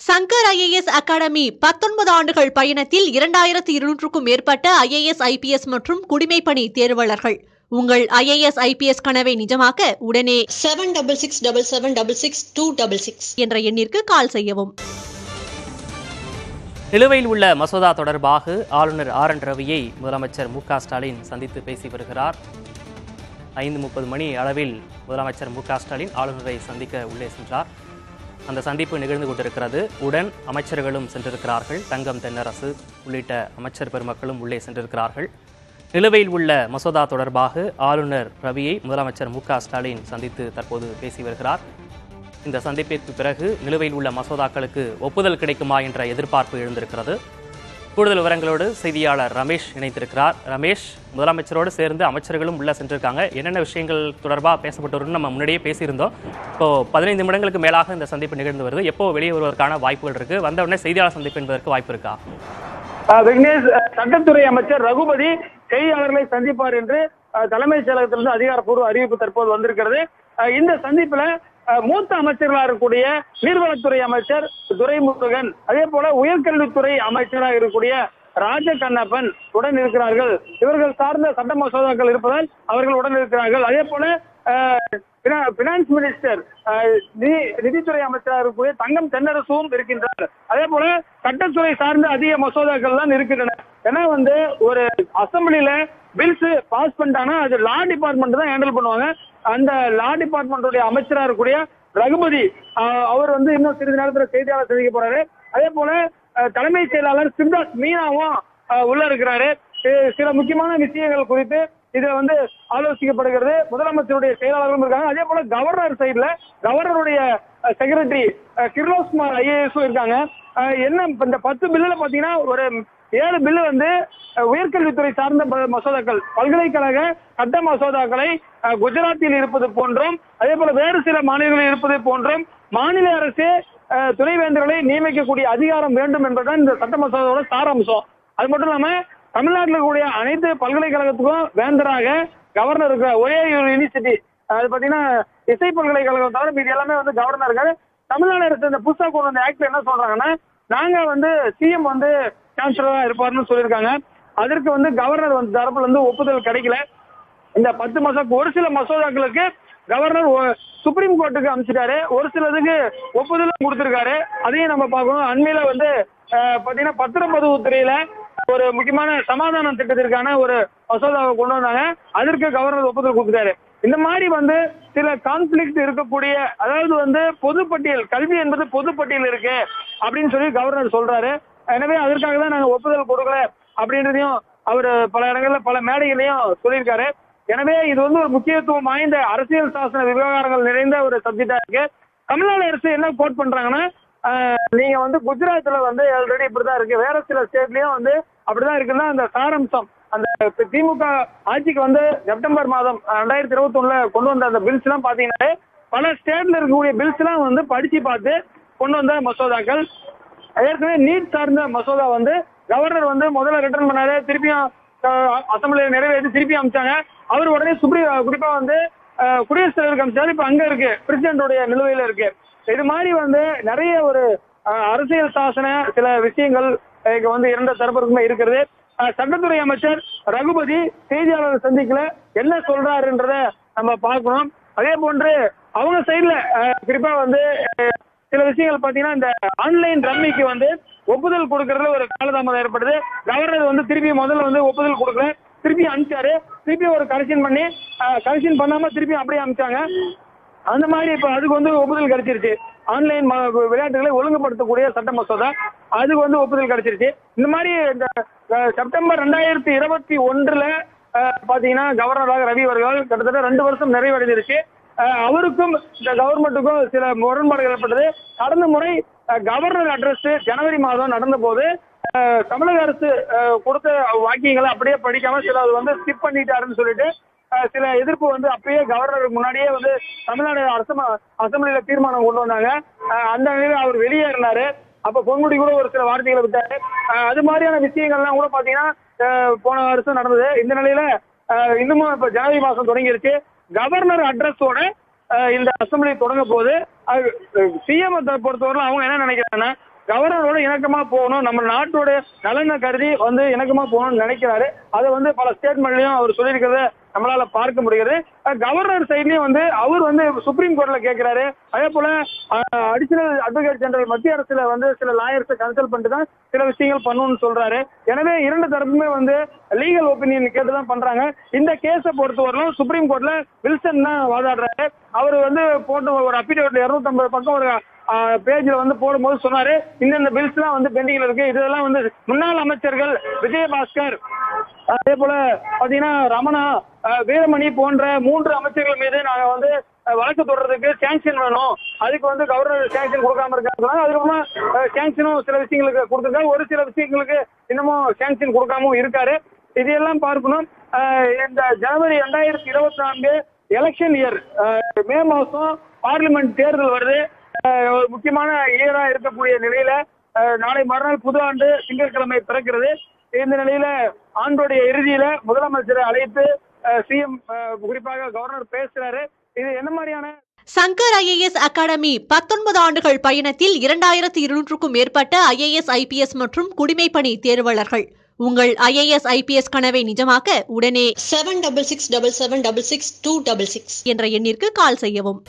Shankar IAS academy 19 ஆண்டுகள் பயணத்தில் 2200க்கும் மேற்பட்ட IAS IPS மற்றும் குடிமைப்பணி தேர்வாளர்கள். உங்கள் IAS IPS கனவை நிஜமாக்க உடனே 7667766266 என்ற எண்ணிற்கு கால் செய்யவும். நிலுவையில் உள்ள மசோதா தொடர்பாக ஆளுநர் RN ரவியை முதலமைச்சர் MK ஸ்டாலின் சந்தித்து பேசி வருகிறார். 5:30 மணி அளவில் முதலமைச்சர் MK ஸ்டாலின் ஆளுநரை சந்திக்க உள்ளே சென்றார். அந்த சந்திப்பு நிகழ்ந்து கொண்டிருக்கிறது. உடன் அமைச்சர்களும் சென்றிருக்கிறார்கள். தங்கம் தென்னரசு உள்ளிட்ட அமைச்சர் பெருமக்களும் உள்ளே சென்றிருக்கிறார்கள். நிலுவையில் உள்ள மசோதா தொடர்பாக ஆளுநர் ரவியை முதலமைச்சர் MK ஸ்டாலின் சந்தித்து தற்போது பேசி வருகிறார். இந்த சந்திப்பிற்கு பிறகு நிலுவையில் உள்ள மசோதாக்களுக்கு ஒப்புதல் கிடைக்குமா என்ற எதிர்பார்ப்பு எழுந்திருக்கிறது. கூடுதல் விவரங்களோடு செய்தியாளர் ரமேஷ் இணைத்திருக்கிறார். ரமேஷ், முதலமைச்சரோடு சேர்ந்து அமைச்சர்களும் உள்ள சென்றிருக்காங்க. என்னென்ன விஷயங்கள் தொடர்பாக பேசப்பட்டு வரும்னு நம்ம முன்னாடியே பேசியிருந்தோம். இப்போ 15 நிமிடங்களுக்கு மேலாக இந்த சந்திப்பு நிகழ்ந்து வருது. எப்போ வெளியே வருவதற்கான வாய்ப்புகள் இருக்கு? வந்த உடனே செய்தியாளர் சந்திப்பு என்பதற்கு வாய்ப்பு இருக்கா? விக்னேஷ், சட்டத்துறை அமைச்சர் ரகுபதி செய்தியாளர்களை சந்திப்பார் என்று தலைமைச் செயலகத்திலிருந்து அதிகாரப்பூர்வ அறிவிப்பு தற்போது வந்திருக்கிறது. இந்த சந்திப்புல மூத்த அமைச்சர்களாக இருக்கக்கூடிய நீர்வளத்துறை அமைச்சர் துரைமுருகன், அதே போல உயர்கல்வித்துறை அமைச்சராக இருக்கக்கூடிய ராஜகண்ணப்பன் உடன் இருக்கிறார்கள். இவர்கள் சார்ந்த சட்ட மசோதாக்கள் இருப்பதால் அவர்கள் உடன் இருக்கிறார்கள். அதே போல பினான்ஸ் மினிஸ்டர் நிதித்துறை அமைச்சராக இருக்கக்கூடிய தங்கம் தென்னரசும் இருக்கின்றார். அதே போல சட்டத்துறை சார்ந்த அதிக மசோதாக்கள் தான் இருக்கின்றன. ஏன்னா ஒரு அசம்பிளில பில்ஸ் பாஸ் பண்ணிட்டாங்கன்னா அது லா டிபார்ட்மெண்ட் தான் ஹேண்டில் பண்ணுவாங்க. அந்த லா டிபார்ட்மெண்ட்டுடைய அமைச்சராக இருக்கக்கூடிய ரகுபதி அவர் இன்னும் சிறிது நேரத்தில் செய்தியாளர் சந்திக்க போறாரு. அதே போல தலைமைச் செயலாளர் சிவதாஸ் மீனாவும் உள்ள இருக்கிறாரு. சில முக்கியமான விஷயங்கள் குறித்து இதுல ஆலோசிக்கப்படுகிறது. முதலமைச்சருடைய செயலாளர்களும் இருக்காங்க. அதே போல கவர்னர் சைட்ல கவர்னருடைய செக்ரட்டரி கிர்லோஸ்குமார் IAS இருக்காங்க. என்ன இந்த 10 பில்லுல பாத்தீங்கன்னா ஒரு 7 பில்லு உயர்கல்வித்துறை சார்ந்த மசோதாக்கள், பல்கலைக்கழக சட்ட மசோதாக்களை குஜராத்தில் இருப்பது போன்றும் அதே போல வேறு சில மாநிலங்களில் இருப்பது போன்றும் மாநில அரசு துணைவேந்தர்களை நியமிக்கக்கூடிய அதிகாரம் வேண்டும் என்பதுதான் இந்த சட்ட மசோதாவோட சாராம்சம். அது மட்டும் இல்லாம தமிழ்நாட்டில் இருக்கக்கூடிய அனைத்து பல்கலைக்கழகத்துக்கும் வேந்தராக கவர்னர் இருக்கிற ஒரே ஒரு யூனிவர்சிட்டி, அது பாத்தீங்கன்னா இசை பல்கலைக்கழகம் தவிர மீது எல்லாமே கவர்னர் இருக்காரு. தமிழ்நாடு அரசு இந்த புதுசா கொண்டு வந்த ஆக்ட்ல என்ன சொல்றாங்கன்னா, நாங்க சிஎம் சான்சலரா இருப்பாருன்னு சொல்லியிருக்காங்க. அதற்கு கவர்னர் தரப்புல ஒப்புதல் கிடைக்கல. இந்த 10 ஒரு சில மசோதாக்களுக்கு கவர்னர் சுப்ரீம் கோர்ட்டுக்கு அனுப்பிச்சிட்டாரு. ஒரு சிலதுக்கு ஒப்புதலும் கொடுத்திருக்காரு. அதையும் நம்ம பார்க்கணும். அண்மையில பாத்தீங்கன்னா பத்திரப்பதிவுத்துறையில ஒரு முக்கியமான சமாதான திட்டத்திற்கான ஒரு மசோதாவை கொண்டு வந்தாங்க. அதற்கு கவர்னர் ஒப்புதல் கொடுத்துட்டாரு. இந்த மாதிரி சில கான்ஃபிளிக்ட் இருக்கக்கூடிய, அதாவது பொதுப்பட்டியல், கல்வி என்பது பொதுப்பட்டியல் இருக்கு அப்படின்னு சொல்லி கவர்னர் சொல்றாரு. எனவே அதற்காக தான் நாங்க ஒப்புதல் கொடுக்கல அப்படின்றதையும் அவர் பல இடங்கள்ல பல மேடைகளையும் சொல்லியிருக்காரு. எனவே இது ஒரு முக்கியத்துவம் வாய்ந்த அரசியல் சாசன விவகாரங்கள் நிறைந்த ஒரு சப்ஜெக்டா இருக்கு. தமிழ்நாடு அரசு என்ன கோட் பண்றாங்கன்னா, நீங்க குஜராத்ல ஆல்ரெடி இப்படிதான் இருக்கு, வேற சில ஸ்டேட்லயும் அப்படிதான் இருக்குன்னா அந்த சாராம்சம் அந்த திமுக ஆட்சிக்கு செப்டம்பர் மாதம் 2021 கொண்டு வந்த அந்த பில்ஸ் எல்லாம் பாத்தீங்கன்னா பல ஸ்டேட்ல இருக்கக்கூடிய பில்ஸ் எல்லாம் படிச்சு பார்த்து கொண்டு வந்த மசோதாக்கள். ஏற்கனவே நீட் சார்ந்த மசோதா கவர்னர் முதல்ல ரிட்டர்ன் பண்ணாரு, திருப்பியும் அசம்பிளியில நிறைவேற்றி திருப்பி அமைச்சாங்க. அவர் உடனே குறிப்பா குடியரசுத் தலைவருக்கு அமைச்சாரு. இப்ப அங்க இருக்கு, பிரசிடென்டோடைய நிலுவையில இருக்கு. இது மாதிரி நிறைய ஒரு அரசியல் சாசன சில விஷயங்கள் இரண்டு தரப்பிற்குமே இருக்கிறது. சட்டத்துறை அமைச்சர் ரகுபதி செய்தியாளர் சந்திக்கல என்ன சொல்றாருன்றத நம்ம பார்க்கணும். அதே போன்று அவங்க சைட்ல குறிப்பா சில விஷயங்கள் பாத்தீங்கன்னா இந்த ஆன்லைன் ரம்மிக்கு ஒப்புதல் கொடுக்கறதுல ஒரு காலதாமதம் ஏற்படுது. கவர்னர் திருப்பி முதல்ல ஒப்புதல் கொடுக்கல, திருப்பி அனுப்பிச்சாரு. திருப்பி ஒரு கரெக்ஷன் பண்ணி கரெக்ஷன் பண்ணாம திருப்பி அப்படியே அனுப்பிச்சாங்க. அந்த மாதிரி இப்ப அதுக்கு ஒப்புதல் கிடைச்சிருச்சு. ஆன்லைன் விளையாட்டுகளை ஒழுங்குபடுத்தக்கூடிய சட்ட மசோதா, அதுக்கு ஒப்புதல் கிடைச்சிருச்சு. இந்த மாதிரி இந்த செப்டம்பர் 2021 பாத்தீங்கன்னா கவர்னராக ரவி அவர்கள் கிட்டத்தட்ட 2 வருஷம் நிறைவடைஞ்சிருச்சு. அவருக்கும் இந்த கவர்மெண்ட்டுக்கும் சில முரண்பாடுகள் ஏற்பட்டது. கடந்த முறை கவர்னர் அட்ரஸ் ஜனவரி மாதம் நடந்த போது தமிழக அரசு கொடுத்த வாக்கியங்களை அப்படியே படிக்காம சில ஸ்கிப் பண்ணிட்டாருன்னு சொல்லிட்டு சில எதிர்ப்பு அப்பயே கவர்னருக்கு முன்னாடியே தமிழ்நாடு அசம்பிளியில தீர்மானம் கொண்டு வந்தாங்க. அந்த நிலையில அவர் வெளியேறினாரு. அப்ப பொன்முடி கூட ஒரு சில வார்த்தைகளை விட்டாரு. அது மாதிரியான விஷயங்கள்லாம் கூட பாத்தீங்கன்னா போன வருஷம் நடந்தது. இந்த நிலையில இன்னமும் இப்ப ஜனவரி மாசம் தொடங்கிருச்சு. கவர்னர் அட்ரஸோட இந்த அசம்பிளி தொடங்க போது சிஎம் பொறுத்தவரை அவங்க என்ன நினைக்கிறாங்கன்னா, கவர்னரோட இணக்கமா போகணும், நம்ம நாட்டோட நலனை கருதி வந்து இணக்கமா போகணும்னு நினைக்கிறாரு. அதை வந்து பல ஸ்டேட்மெண்ட்லயும் அவர் சொல்லியிருக்கிறத நம்மளால பார்க்க முடிகிறது. கவர்னர் சைட்லயும் வந்து அவர் வந்து சுப்ரீம் கோர்ட்ல கேட்கிறாரு. அதே போல அடிஷனல் அட்வொகேட் ஜெனரல் மத்திய அரசுல வந்து சில லாயர்ஸை கன்சல்ட் பண்ணிட்டு தான் சில விஷயங்கள் பண்ணணும்னு சொல்றாரு. எனவே இரண்டு தரப்புமே வந்து லீகல் ஒப்பீனியன் கேட்டுதான் பண்றாங்க. இந்த கேஸை பொறுத்தவரையிலும் சுப்ரீம் கோர்ட்ல வில்சன் தான் வாதாடுறாரு. அவர் வந்து போட்டு ஒரு அபிடேவிட்ல 250 பக்கம் ஒரு பேஜ்ல வந்து போடும்போது சொன்னாரு, இந்த பில்ஸ் எல்லாம் வந்து பெண்டிங்ல இருக்கு. இதெல்லாம் வந்து முன்னாள் அமைச்சர்கள் விஜயபாஸ்கர், அதே போல பாத்தீங்கன்னா ரமணா, வீரமணி போன்ற 3 அமைச்சர்கள் மீது நாங்க வந்து வழக்கு தொடர்றதுக்கு சாங்ஷன் வேணும். அதுக்கு வந்து கவர்னர் சாங்ஷன் கொடுக்காம இருக்காங்க. அதுக்கப்புறமா சாங்ஷனும் சில விஷயங்களுக்கு கொடுத்துருக்காரு, ஒரு சில விஷயங்களுக்கு இன்னமும் சாங்ஷன் கொடுக்காம இருக்காரு. இதையெல்லாம் பார்க்கணும். இந்த ஜனவரி 2024 எலெக்ஷன் இயர், மே மாசம் பார்லிமெண்ட் தேர்தல் வருது. ஒரு முக்கியமான இயரா இருக்கக்கூடிய நிலையில நாளை மறுநாள் புது ஆண்டு திங்கட்கிழமை பிறக்கிறது. இந்த நிலையில ஆண்டோடைய இறுதியில முதலமைச்சரை அழைத்து சிஎம் குறிப்பாக கவர்னர் பேசுறாரு. இது என்ன மாதிரியான சங்கர் IAS அகாடமி 19 ஆண்டுகள் பயணத்தில் 2200க்கும் மேற்பட்ட IAS IPS மற்றும் குடிமைப்பணி தேர்வாளர்கள். உங்கள் IAS IPS கனவை நிஜமாக்க உடனே 7667766266 என்ற எண்ணிற்கு கால் செய்யவும்.